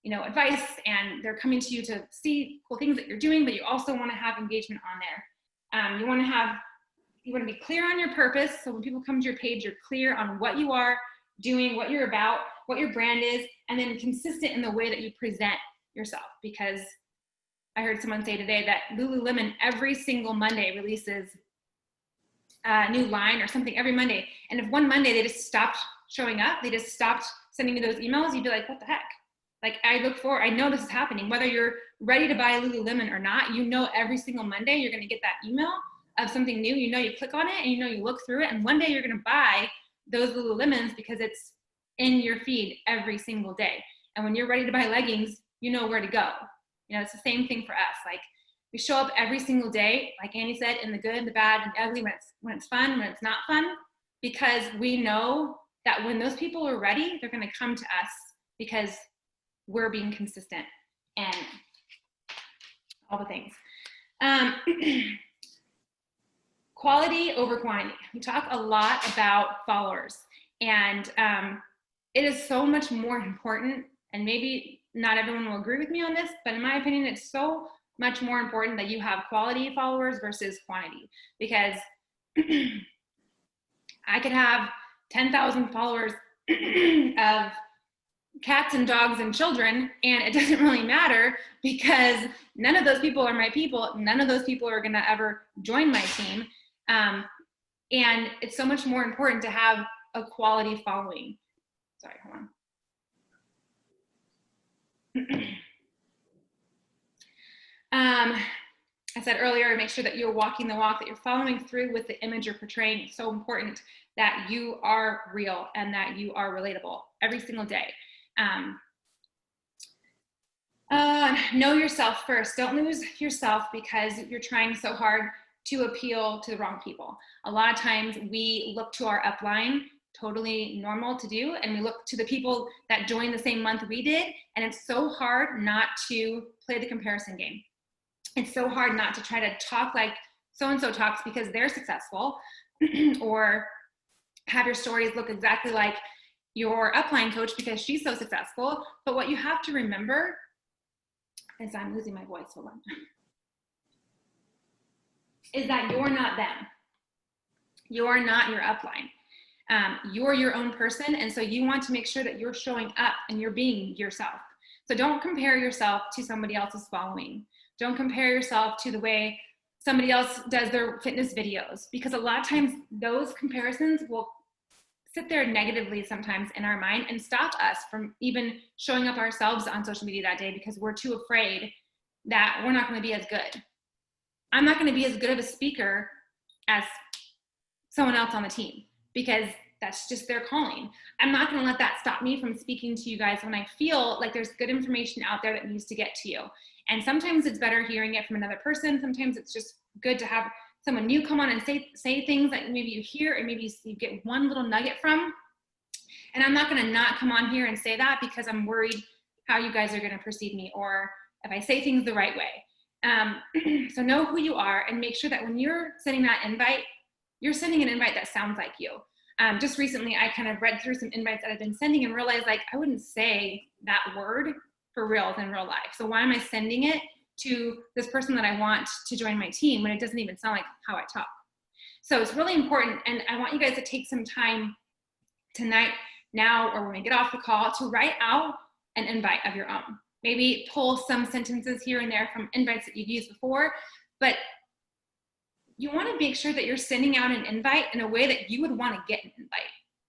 advice, and they're coming to you to see cool things that you're doing, but you also want to have engagement on there. You want to be clear on your purpose. So when people come to your page, you're clear on what you are doing, what you're about, what your brand is, and then consistent in the way that you present yourself. Because I heard someone say today that Lululemon every single Monday releases a new line or something every Monday. And if one Monday they just stopped showing up, they just stopped sending me those emails, you'd be like, what the heck? Like, I know this is happening. Whether you're ready to buy a Lululemon or not, every single Monday you're going to get that email of something new. You click on it and you look through it, and one day you're going to buy those Lululemons because it's in your feed every single day. And when you're ready to buy leggings, you know where to go. It's the same thing for us. Like, we show up every single day, like Andy said, in the good, the bad, and ugly, when it's fun, when it's not fun, because we know that when those people are ready, they're going to come to us because we're being consistent and all the things. Quality over quantity. We talk a lot about followers, and it is so much more important, and maybe not everyone will agree with me on this, but in my opinion, it's so much more important that you have quality followers versus quantity, because I could have 10,000 followers of cats and dogs and children, and it doesn't really matter, because none of those people are my people. None of those people are going to ever join my team. And it's so much more important to have a quality following. Sorry, hold on. I said earlier, make sure that you're walking the walk, that you're following through with the image you're portraying. It's so important that you are real and that you are relatable every single day. Know yourself first. Don't lose yourself because you're trying so hard to appeal to the wrong people. A lot of times we look to our upline, totally normal to do, and we look to the people that joined the same month we did, and it's so hard not to play the comparison game. It's so hard not to try to talk like so-and-so talks because they're successful, or have your stories look exactly like your upline coach because she's so successful. But what you have to remember is, I'm losing my voice, hold on, is that you're not them. You're not your upline. You're your own person, and so you want to make sure that you're showing up and you're being yourself. So don't compare yourself to somebody else's following. Don't compare yourself to the way somebody else does their fitness videos, because a lot of times those comparisons will sit there negatively sometimes in our mind and stop us from even showing up ourselves on social media that day, because we're too afraid that we're not going to be as good. I'm not going to be as good of a speaker as someone else on the team, because that's just their calling. I'm not going to let that stop me from speaking to you guys when I feel like there's good information out there that needs to get to you. And sometimes it's better hearing it from another person. Sometimes it's just good to have someone new come on and say things that maybe you hear and maybe you get one little nugget from. And I'm not going to not come on here and say that because I'm worried how you guys are going to perceive me, or if I say things the right way. So know who you are and make sure that when you're sending that invite, you're sending an invite that sounds like you. Just recently, I kind of read through some invites that I've been sending and realized, like, I wouldn't say that word for real in real life. So why am I sending it to this person that I want to join my team when it doesn't even sound like how I talk? So it's really important, and I want you guys to take some time tonight, now, or when we get off the call, to write out an invite of your own. Maybe pull some sentences here and there from invites that you've used before, but you want to make sure that you're sending out an invite in a way that you would want to get an invite.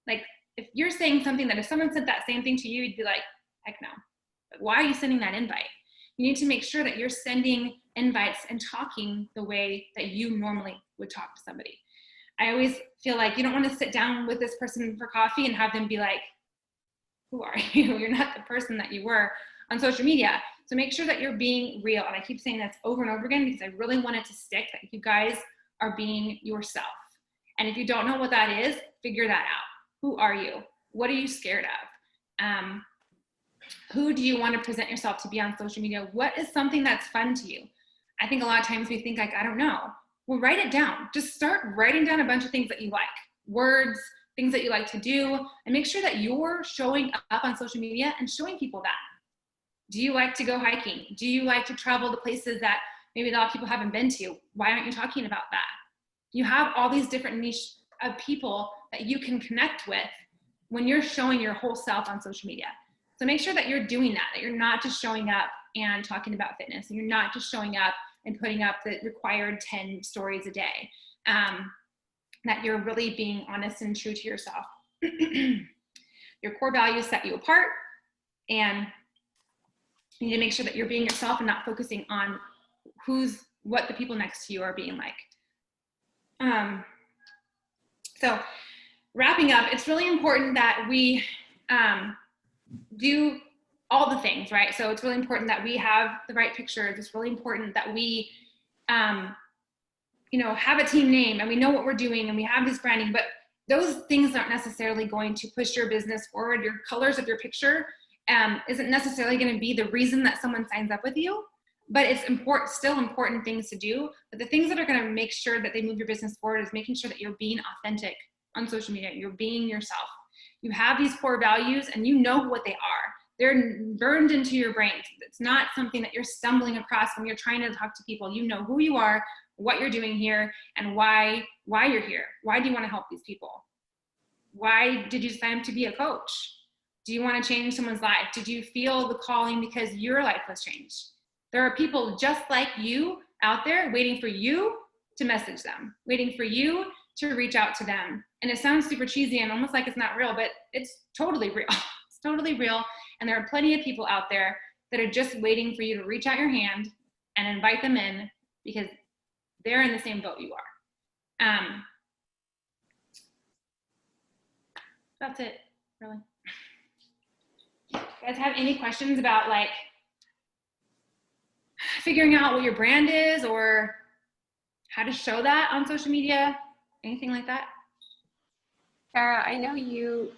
Like, if you're saying something that if someone said that same thing to you, you'd be like, heck no. But why are you sending that invite? You need to make sure that you're sending invites and talking the way that you normally would talk to somebody. I always feel like you don't want to sit down with this person for coffee and have them be like, who are you? You're not the person that you were on social media. So make sure that you're being real. And I keep saying this over and over again because I really want it to stick, that you guys are being yourself. And if you don't know what that is, figure that out. Who are you? What are you scared of? Who do you want to present yourself to be on social media? What is something that's fun to you? I think a lot of times we think, like, I don't know. Well, write it down. Just start writing down a bunch of things that you like, words, things that you like to do, and make sure that you're showing up on social media and showing people that. Do you like to go hiking? Do you like to travel to places that maybe a lot of people haven't been to? Why aren't you talking about that? You have all these different niche of people that you can connect with when you're showing your whole self on social media. So make sure that you're doing that you're not just showing up and talking about fitness, and you're not just showing up and putting up the required 10 stories a day, that you're really being honest and true to yourself. Your core values set you apart, and you need to make sure that you're being yourself and not focusing on what the people next to you are being like. So wrapping up, it's really important that we do all the things, right? So it's really important that we have the right pictures. It's really important that we, have a team name and we know what we're doing and we have this branding, but those things aren't necessarily going to push your business forward. Your colors of your picture isn't necessarily going to be the reason that someone signs up with you, but it's still important things to do. But the things that are going to make sure that they move your business forward is making sure that you're being authentic on social media. You're being yourself. You have these core values and you know what they are. They're burned into your brain. It's not something that you're stumbling across when you're trying to talk to people. You know who you are, what you're doing here, and why you're here. Why do you want to help these people? Why did you sign up to be a coach? Do you want to change someone's life? Did you feel the calling because your life was changed? There are people just like you out there waiting for you to message them, waiting for you to reach out to them. And it sounds super cheesy and almost like it's not real, but it's totally real. It's totally real. And there are plenty of people out there that are just waiting for you to reach out your hand and invite them in because they're in the same boat you are. That's it, really. You guys have any questions about like figuring out what your brand is or how to show that on social media? Anything like that? Sarah, I know you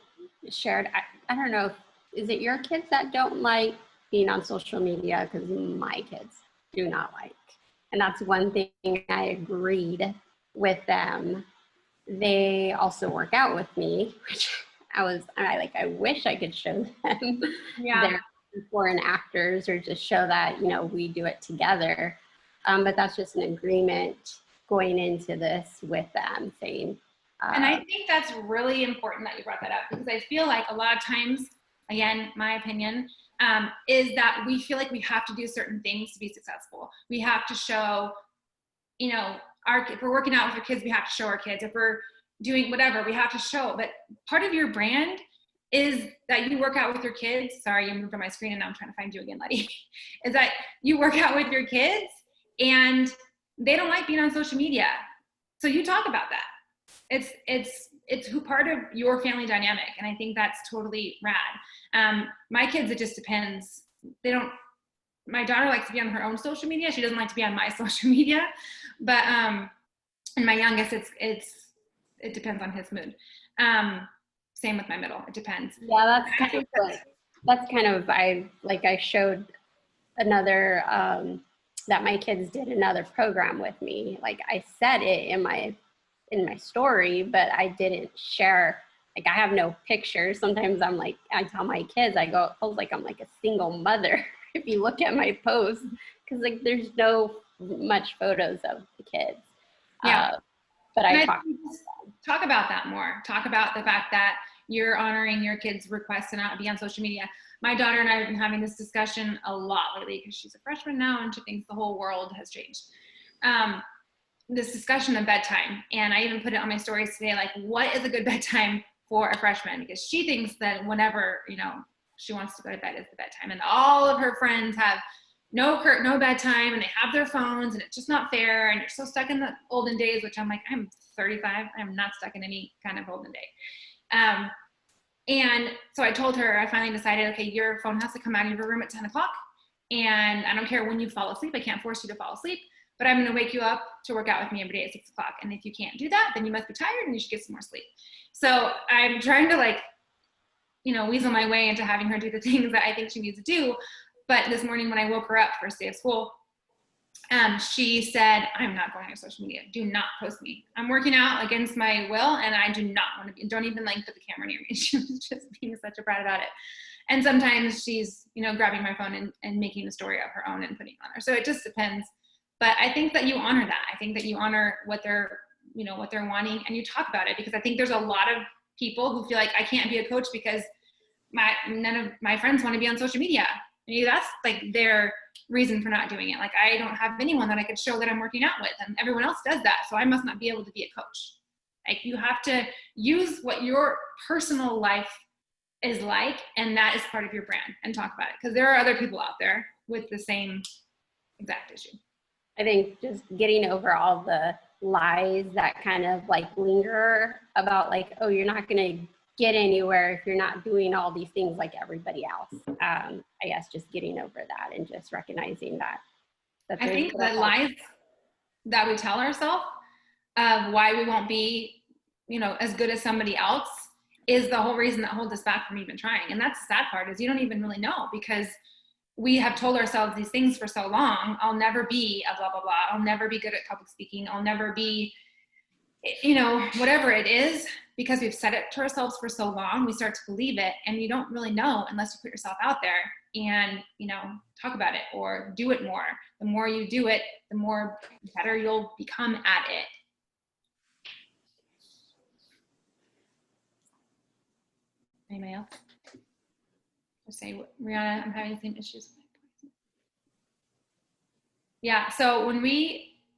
shared, I don't know, is it your kids that don't like being on social media? Because my kids do not like. And that's one thing I agreed with them. They also work out with me, which I wish I could show them their before and afters, or just show that, we do it together. But that's just an agreement going into this with them, saying, And I think that's really important that you brought that up, because I feel like a lot of times, again, my opinion, is that we feel like we have to do certain things to be successful. We have to show, you know, if we're working out with our kids, we have to show our kids. If we're doing whatever, we have to show. But part of your brand is that you work out with your kids. Sorry, you moved on my screen and now I'm trying to find you again, Letty. Is that you work out with your kids and they don't like being on social media. So you talk about that. It's who part of your family dynamic. And I think that's totally rad. My kids, it just depends. My daughter likes to be on her own social media. She doesn't like to be on my social media. But, and my youngest, it depends on his mood. Same with my middle. It depends. Yeah, that's kind of I showed another that my kids did another program with me. Like I said it in my story, but I didn't share. Like I have no pictures. Sometimes I tell my kids, I go, it feels like I'm like a single mother if you look at my posts, because like there's no much photos of the kids. Yeah. But I talk about that more. Talk about the fact that you're honoring your kids' requests to not be on social media. My daughter and I have been having this discussion a lot lately because she's a freshman now and she thinks the whole world has changed. This discussion of bedtime. And I even put it on my stories today, like what is a good bedtime for a freshman? Because she thinks that whenever, she wants to go to bed is the bedtime. And all of her friends have no bedtime and they have their phones and it's just not fair. And you're so stuck in the olden days, which I'm like, I'm 35. I'm not stuck in any kind of olden day. And so I told her, I finally decided, okay, your phone has to come out of your room at 10 o'clock. And I don't care when you fall asleep. I can't force you to fall asleep, but I'm going to wake you up to work out with me every day at 6 o'clock. And if you can't do that, then you must be tired and you should get some more sleep. So I'm trying to weasel my way into having her do the things that I think she needs to do. But this morning when I woke her up first day of school, she said, I'm not going on social media. Do not post me. I'm working out against my will and I do not want to be, don't even put the camera near me. She was just being such a brat about it. And sometimes she's, grabbing my phone and making a story of her own and putting it on there. So it just depends. But I think that you honor that. I think that you honor what they're wanting and you talk about it, because I think there's a lot of people who feel like I can't be a coach because none of my friends want to be on social media. Maybe that's their reason for not doing it. Like I don't have anyone that I could show that I'm working out with and everyone else does that. So I must not be able to be a coach. Like you have to use what your personal life is like, and that is part of your brand, and talk about it. Because there are other people out there with the same exact issue. I think just getting over all the lies that kind of linger about oh, you're not going to get anywhere if you're not doing all these things like everybody else. I guess just getting over that and just recognizing that. I think the lies that we tell ourselves of why we won't be, as good as somebody else is the whole reason that holds us back from even trying. And that's the sad part, is you don't even really know, because we have told ourselves these things for so long. I'll never be a blah, blah, blah. I'll never be good at public speaking. I'll never be, whatever it is, because we've said it to ourselves for so long, we start to believe it, and you don't really know unless you put yourself out there and, talk about it or do it more. The more you do it, the more better you'll become at it. Anybody else? Just say, Rihanna, I'm having the same issues. Yeah, so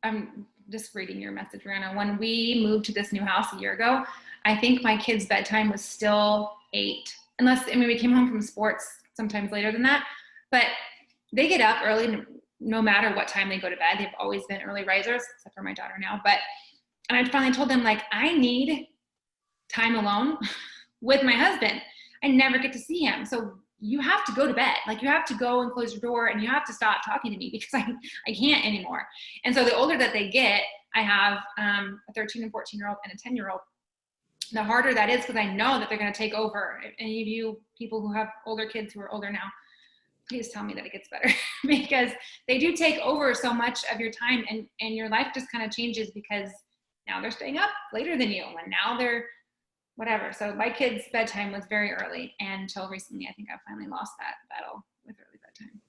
I'm just reading your message, Rihanna. When we moved to this new house a year ago, I think my kids' bedtime was still 8. We came home from sports sometimes later than that. But they get up early no matter what time they go to bed. They've always been early risers, except for my daughter now. And I finally told them, I need time alone with my husband. I never get to see him. So you have to go to bed. You have to go and close your door and you have to stop talking to me because I can't anymore. And so the older that they get, I have a 13 and 14-year-old and a 10-year-old. The harder that is, because I know that they're going to take over. Any of you people who have older kids who are older now, please tell me that it gets better because they do take over so much of your time, and your life just kind of changes because now they're staying up later than you and now they're whatever. So my kids' bedtime was very early, and until recently, I think I finally lost that battle with early bedtime.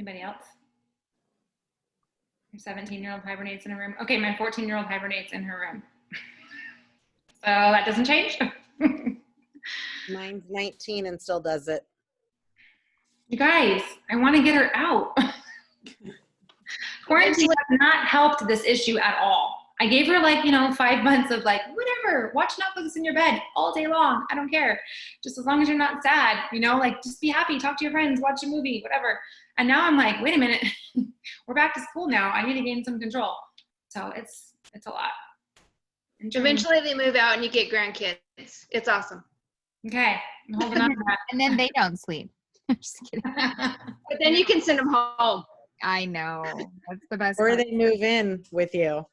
Anybody else? Your 17-year-old hibernates in a room. Okay, my 14-year-old hibernates in her room. So that doesn't change. Mine's 19 and still does it. You guys, I want to get her out. Quarantine has not helped this issue at all. I gave her 5 months of whatever, watch Netflix in your bed all day long. I don't care. Just as long as you're not sad, just be happy, talk to your friends, watch a movie, whatever. And now I'm like, wait a minute, we're back to school now. I need to gain some control. So it's a lot. Eventually they move out and you get grandkids. It's awesome. Okay, I'm holding on to that. And then they don't sleep. I'm just kidding. But then you can send them home. I know. That's the best Or part. they move in with you.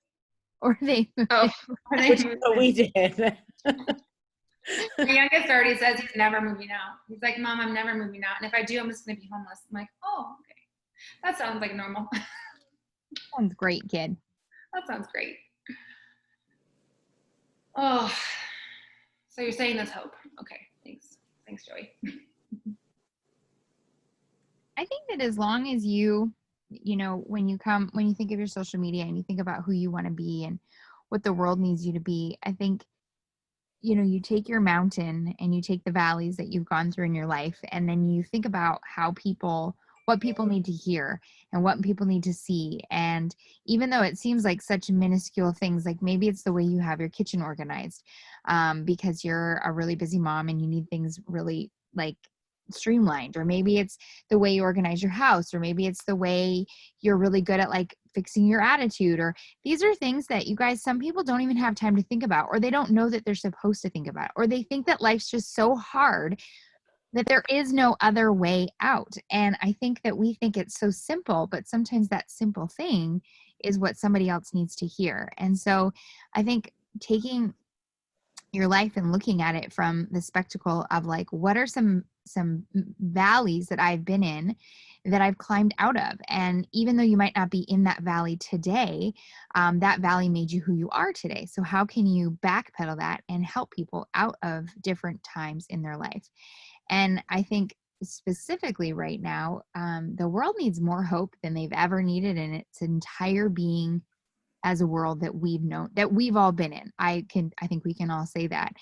Or they Oh, Which is what we did. My youngest already says he's never moving out. He's like, Mom, I'm never moving out. And if I do, I'm just going to be homeless. I'm like, oh, okay. That sounds like normal. sounds great, kid. That sounds great. Oh, so you're saying there's hope. Okay, thanks. Thanks, Joey. I think that as long as when you think of your social media and you think about who you want to be and what the world needs you to be, I think, you take your mountain and you take the valleys that you've gone through in your life, and then you think about what people need to hear and what people need to see. And even though it seems like such minuscule things, like maybe it's the way you have your kitchen organized, because you're a really busy mom and you need things really streamlined, or maybe it's the way you organize your house, or maybe it's the way you're really good at fixing your attitude, or these are things that you guys, some people don't even have time to think about, or they don't know that they're supposed to think about, or they think that life's just so hard that there is no other way out. And I think that we think it's so simple, but sometimes that simple thing is what somebody else needs to hear. And so I think taking your life and looking at it from the spectacle of what are some valleys that I've been in that I've climbed out of. And even though you might not be in that valley today, that valley made you who you are today. So how can you backpedal that and help people out of different times in their life? And I think specifically right now, the world needs more hope than they've ever needed in its entire being as a world that we've known, that we've all been in. I think we can all say that.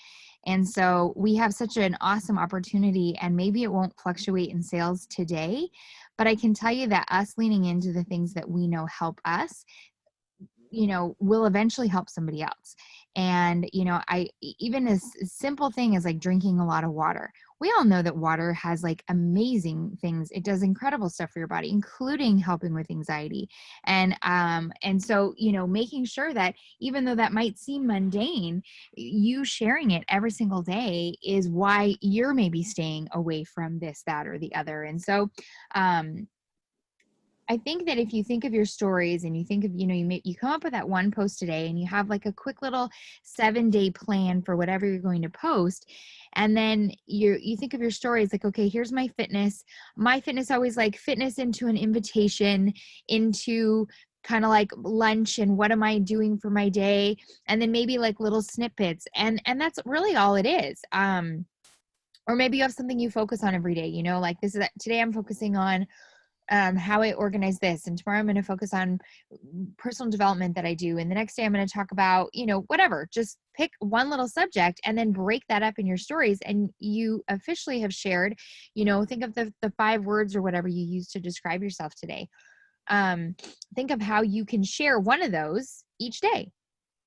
And so we have such an awesome opportunity, and maybe it won't fluctuate in sales today, but I can tell you that us leaning into the things that we know help us, will eventually help somebody else. And, even as simple thing as drinking a lot of water. We all know that water has amazing things. It does incredible stuff for your body, including helping with anxiety. And so, making sure that even though that might seem mundane, you sharing it every single day is why you're maybe staying away from this, that, or the other. And so, I think that if you think of your stories and you think of, you come up with that one post today and you have a quick little 7-day plan for whatever you're going to post. And then you think of your stories okay, here's my fitness. My fitness always fitness into an invitation into kind of lunch and what am I doing for my day? And then maybe little snippets. And that's really all it is. Or maybe you have something you focus on every day, today I'm focusing on how I organize this, and tomorrow I'm going to focus on personal development that I do, and the next day I'm going to talk about, whatever. Just pick one little subject and then break that up in your stories, and you officially have shared, think of the 5 words or whatever you use to describe yourself today. Think of how you can share one of those each day.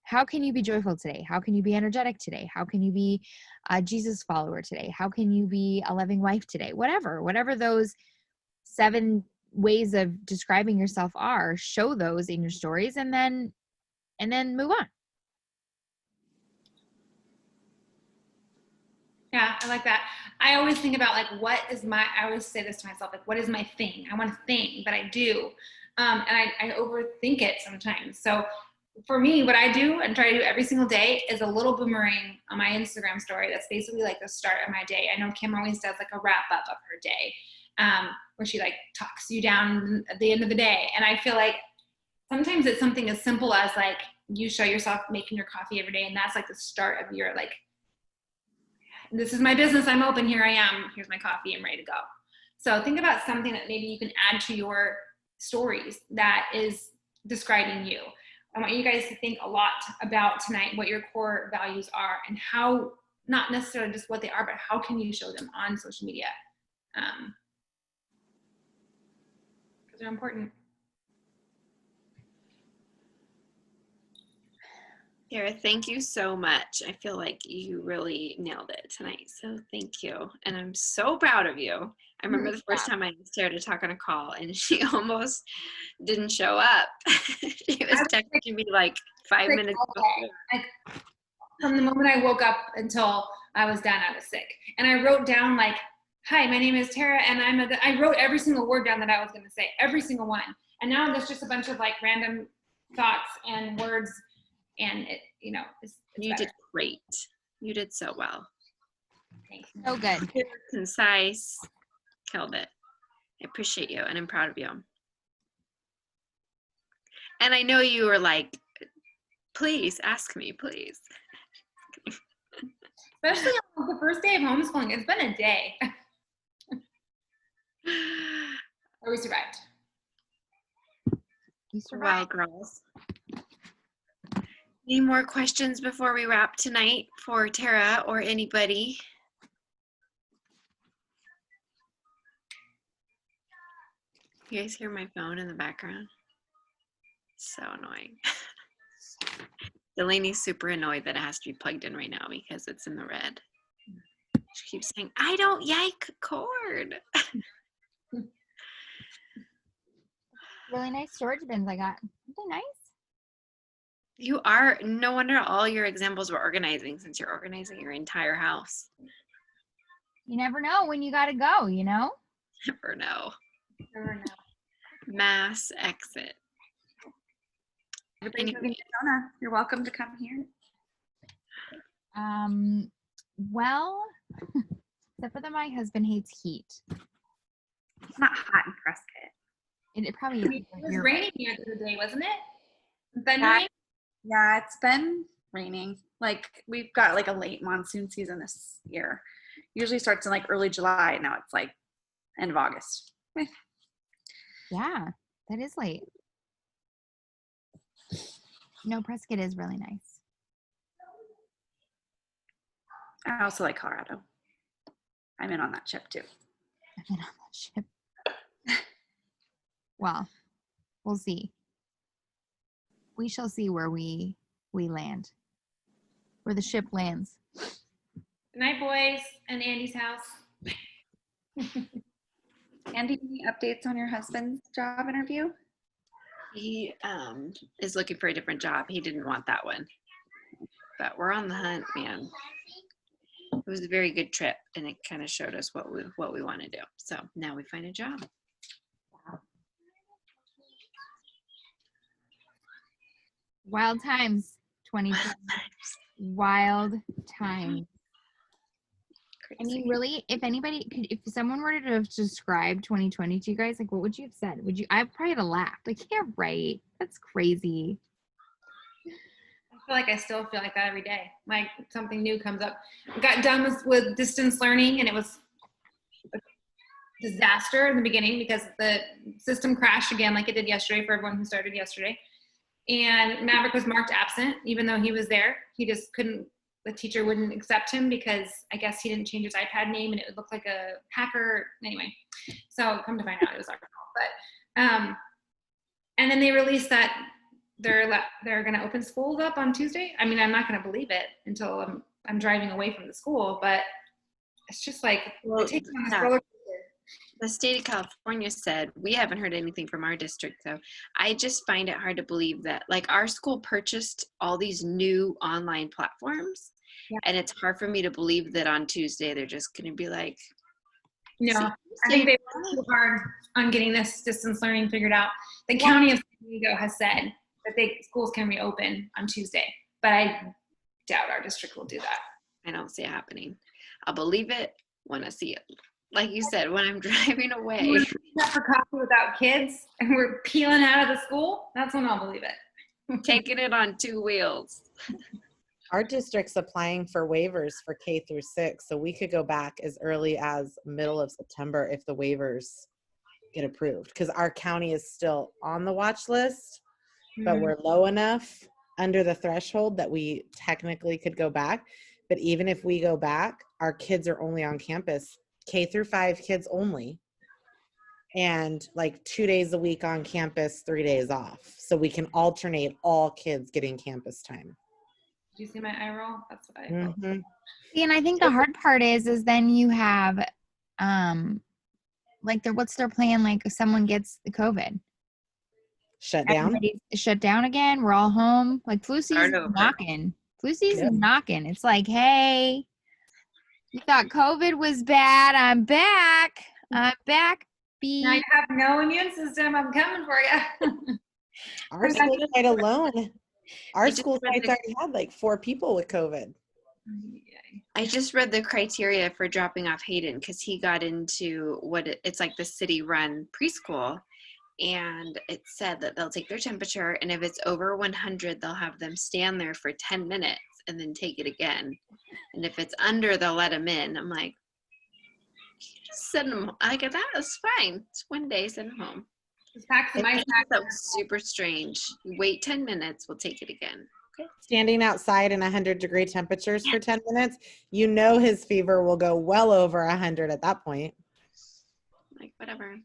How can you be joyful today? How can you be energetic today? How can you be a Jesus follower today? How can you be a loving wife today? Whatever those 7 ways of describing yourself are, show those in your stories, and then move on. Yeah, I like that. I always think about I always say this to myself, what is my thing? I want a thing, but I do. And I overthink it sometimes. So for me, what I do and try to do every single day is a little boomerang on my Instagram story. That's basically the start of my day. I know Kim always does a wrap up of her day. Where she talks you down at the end of the day. And I feel sometimes it's something as simple as you show yourself making your coffee every day, and that's the start of your this is my business, I'm open, here I am, here's my coffee, I'm ready to go. So think about something that maybe you can add to your stories that is describing you. I want you guys to think a lot about tonight what your core values are and how, not necessarily just what they are, but how can you show them on social media? Because they're important. Sarah, thank you so much. I feel like you really nailed it tonight. So thank you. And I'm so proud of you. I remember the first time I asked Sarah to talk on a call and she almost didn't show up. She was texting me like 5 minutes before. Like, from the moment I woke up until I was done, I was sick. And I wrote down like, hi, my name is Tara, and I wrote every single word down that I was going to say, every single one. And now there's just a bunch of like random thoughts and words, and it, you know, it's You better. did great. You did so well. Thanks. So good. Clear, concise, killed it. I appreciate you and I'm proud of you. And I know you were like, please ask me, please. Especially on the first day of homeschooling. It's been a day. But we survived. You Well, survived. girls. Any more questions before we wrap tonight for Tara or anybody? You guys hear my phone in the background? So annoying. Delaney's super annoyed that it has to be plugged in right now because it's in the red. She keeps saying, I don't yank cord. Really nice storage bins I got. Aren't they nice? You are, no wonder all your examples were organizing since you're organizing your entire house. You never know when you gotta go, you know? Never know. Never know. Mass exit. Everybody's moving Anyway. to Arizona. You're welcome to come here. Well, except for that my husband hates heat. It's not hot in Prescott. It probably It is. was You're right. raining the other day, wasn't it? Then Yeah. rain? Yeah, it's been raining. Like we've got like a late monsoon season this year. Usually starts in like early July. Now it's like end of August. Yeah, that is late. No, Prescott is really nice. I also like Colorado. I'm in on that ship too. I've been on that ship. Well, we'll see. We shall see where we land, where the ship lands. Good night, boys, and Andy's house. Andy, any updates on your husband's job interview? He is looking for a different job. He didn't want that one. But we're on the hunt, man. It was a very good trip and it kind of showed us what we want to do. So now we find a job. Wild times, 2020. Wild times. I mean, really, if anybody could, if someone were to have described 2020 to you guys, like, what would you have said? Would you, I probably would have laughed. Like, yeah, right. That's crazy. I feel like I still feel like that every day. Like something new comes up. I got done with distance learning and it was a disaster in the beginning because the system crashed again like it did yesterday for everyone who started yesterday. And Maverick was marked absent even though he was there. He just couldn't, the teacher wouldn't accept him because I guess he didn't change his iPad name and it looked like a hacker. Anyway, so come to find out it was our fault. But and then they released that they're going to open schools up on Tuesday. I mean, I'm not going to believe it until I'm driving away from the school, but it's just like Well, it takes me on this yeah. roller coaster. The state of California said, we haven't heard anything from our district, so I just find it hard to believe that, like, our school purchased all these new online platforms, and it's hard for me to believe that on Tuesday they're just going to be like, No, see, I think they worked too hard on getting this distance learning figured out. The county of San Diego has said that schools can reopen on Tuesday, but I doubt our district will do that. I don't see it happening. I'll believe it when I see it. Like you said, when I'm driving away. When we pick up for coffee without kids and we're peeling out of the school, that's when I'll believe it. Taking it on two wheels. Our district's applying for waivers for K through 6, so we could go back as early as middle of September if the waivers get approved. Because our county is still on the watch list, but we're low enough under the threshold that we technically could go back. But even if we go back, our kids are only on campus, K through 5 kids only, and like 2 days a week on campus, 3 days off. So we can alternate all kids getting campus time. Did you see my eye roll? That's what I felt. Mhm. See, and I think the hard part is then you have, like what's their plan? Like if someone gets the COVID, Shut down. everybody's shut down again. We're all home. Like flu season's over. knocking. Flu season's Yep. knocking. It's like, hey, you thought COVID was bad. I'm back. I'm back. Now you have no immune system. I'm coming for you. Our school site alone, our I just school read site's the- already had like 4 people with COVID. I just read the criteria for dropping off Hayden because he got into it's like the city run preschool. And it said that they'll take their temperature, and if it's over 100, they'll have them stand there for 10 minutes and then take it again. And if it's under, they'll let them in. I'm like, just send them. I get that. That's fine. It's one day, send them home. Just pack some I ice think packs. that was super strange. Wait 10 minutes, we'll take it again. Standing outside in 100-degree temperatures for 10 minutes, you know his fever will go well over 100 at that point. Like, whatever.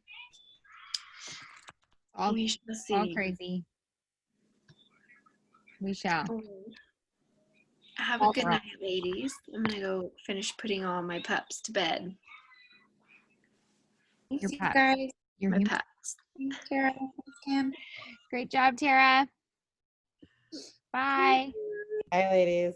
all, We shall see. all crazy. We shall. Have a All good right. night, ladies. I'm gonna go finish putting all my pups to bed. Your You pups. guys. Your My human- pups. Tara, Cam. Great job, Tara. Bye. Bye, ladies.